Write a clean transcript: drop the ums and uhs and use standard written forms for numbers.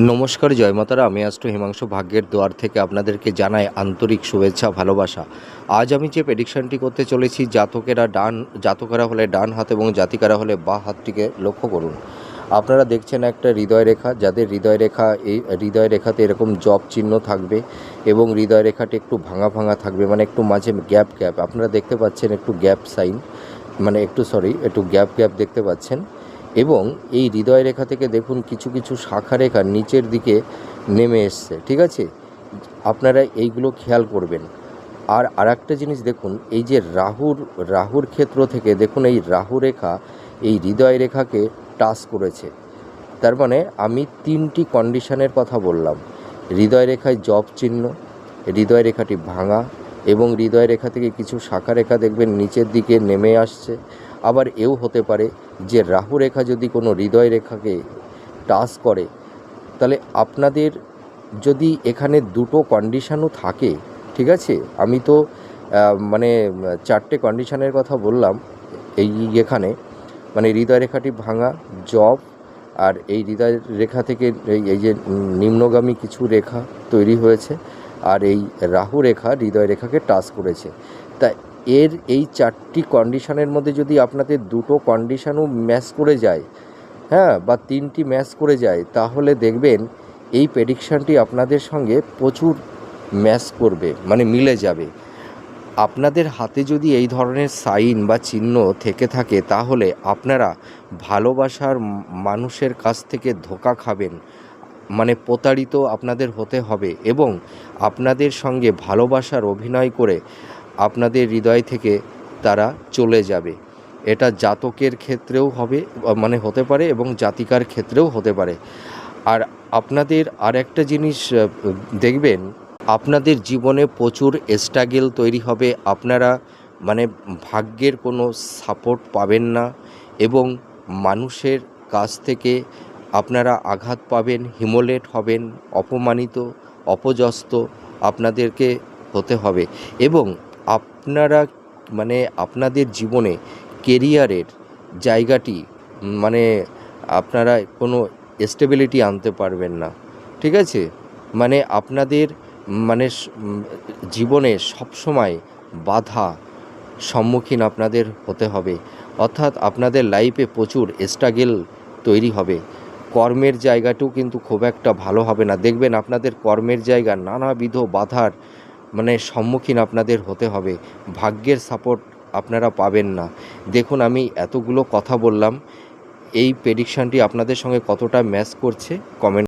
নমস্কার, জয় মাতারা। আমি অ্যাস্ট্রো হিমাংশু ভাগ্যের দুয়ার থেকে আপনাদেরকে জানাই আন্তরিক শুভেচ্ছা, ভালোবাসা। আজ আমি যে প্রেডিকশনটি করতে চলেছি, জাতকেরা হলে ডান হাত এবং জাতিকারা হলে বাঁ হাতটিকে লক্ষ্য করুন। আপনারা দেখছেন একটা হৃদয় রেখা, যাদের হৃদয় রেখা, এই হৃদয় রেখাতে এরকম জব চিহ্ন থাকবে এবং হৃদয় রেখাটি একটু ভাঙা ভাঙা থাকবে, মানে একটু মাঝে গ্যাপ গ্যাপ আপনারা দেখতে পাচ্ছেন, একটু গ্যাপ সাইন, মানে একটু গ্যাপ গ্যাপ দেখতে পাচ্ছেন। এবং এই হৃদয় রেখা থেকে দেখুন কিছু কিছু শাখা রেখা নিচের দিকে নেমে এসছে, ঠিক আছে? আপনারা এইগুলো খেয়াল করবেন। আর আরেকটা জিনিস দেখুন, এই যে রাহুর ক্ষেত্র থেকে দেখুন এই রাহু রেখা এই হৃদয় রেখাকে টাচ করেছে। তার মানে আমি তিনটি কন্ডিশনের কথা বললাম: হৃদয় রেখায় জব চিহ্ন, হৃদয় রেখাটি ভাঙা এবং হৃদয় রেখা থেকে কিছু শাখা রেখা দেখবেন নিচের দিকে নেমে আসছে। আবার এও হতে পারে যে রাহু রেখা যদি কোনো হৃদয় রেখাকে টাচ করে, তাহলে আপনাদের যদি এখানে দুটো কন্ডিশনও থাকে, ঠিক আছে? আমি তো মানে চারটে কন্ডিশনের কথা বললাম এই এখানে, মানে হৃদয় রেখাটি ভাঙা, জব, আর এই হৃদয় রেখা থেকে এই যে নিম্নগামী কিছু রেখা তৈরি হয়েছে, আর এই রাহু রেখা হৃদয় রেখাকে টাচ করেছে। তা এই চারটি কন্ডিশনের মধ্যে যদি আপনাদের দুটো কন্ডিশনও ম্যাচ করে যায়, হ্যাঁ, বা তিনটি ম্যাচ করে যায়, তাহলে দেখবেন এই প্রেডিকশানটি আপনাদের সঙ্গে প্রচুর ম্যাচ করবে, মানে মিলে যাবে। আপনাদের হাতে যদি এই ধরনের সাইন বা চিহ্ন থেকে থাকে, তাহলে আপনারা ভালোবাসার মানুষের কাছ থেকে ধোঁকা খাবেন, মানে প্রতারিত আপনাদের হতে হবে এবং আপনাদের সঙ্গে ভালোবাসার অভিনয় করে আপনাদের হৃদয় থেকে তারা চলে যাবে। এটা জাতকের ক্ষেত্রেও হবে, মানে হতে পারে, এবং জাতিকার ক্ষেত্রেও হতে পারে। আর আপনাদের আর একটা জিনিস দেখবেন, আপনাদের জীবনে প্রচুর স্ট্রাগল তৈরি হবে। আপনারা মানে ভাগ্যের কোনো সাপোর্ট পাবেন না এবং মানুষের কাছ থেকে আপনারা আঘাত পাবেন, হিমোলেট হবেন, অপমানিত, অপদস্থ আপনাদেরকে হতে হবে। এবং আপনারা মানে আপনাদের জীবনে কেরিয়ারের জায়গাটি, মানে আপনারা কোনো স্টেবিলিটি আনতে পারবেন না, ঠিক আছে? মানে আপনাদের মানে জীবনে সবসময় বাধা সম্মুখীন আপনাদের হতে হবে, অর্থাৎ আপনাদের লাইফে প্রচুর স্ট্রাগল তৈরি হবে। কর্মের জায়গাটাও কিন্তু খুব একটা ভালো হবে না, দেখবেন আপনাদের কর্মের জায়গা নানাবিধ বাধার মানে সম্মুখীন আপনাদের হতে হবে। ভাগ্যের সাপোর্ট আপনারা পাবেন না। দেখুন, আমি এতগুলো কথা বললাম, এই প্রেডিকশানটি আপনাদের সঙ্গে কতটা ম্যাচ করছে কমেন্ট